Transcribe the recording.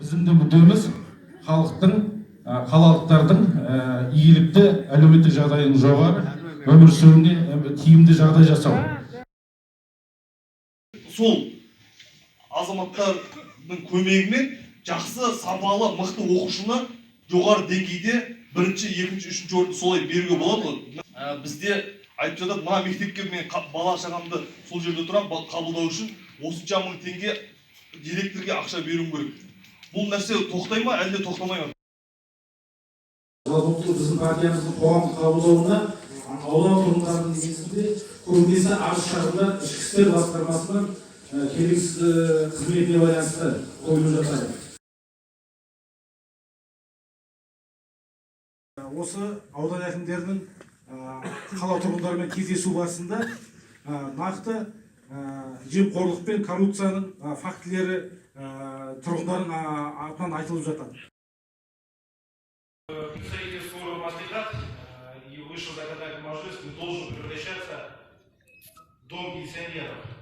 Біздің де мүддеміз халықтың, қалалықтардың игілікті әлеуметтік жағдайының жоғары өмір сүруіне тиімді жағдай жасау. Сол азаматтардың көмегімен жақсы, сапалы, мықты оқушыны жоғары деңгейде бірінші, екінші, үшінші орынды солай беруге болады. Бізде айтып жатады, мына мектепке мен бала шағамды сол жерде тұрам қабылдау үшін осынша мың теңге директорге ақша беруім керек. Бұл нәрсе тоқтай ма, әлде тоқтамай ма? Біздің партиямыздың қоғамдық қабылдауында аудан тұрғындарының негізінде көбінесе арыз шағымдар ішкі істер басқармасының келеңсіз қызметіне байланысты қойылып жатады. Осы аудан әкімдерінің қала тұрғындарымен кездесу барысында нақты жемқорлық пен коррупцияның фактілері тұрғындардың атынан айтылып жатады. И высший законодательный мажилис не должен превращаться в дом пенсионеров.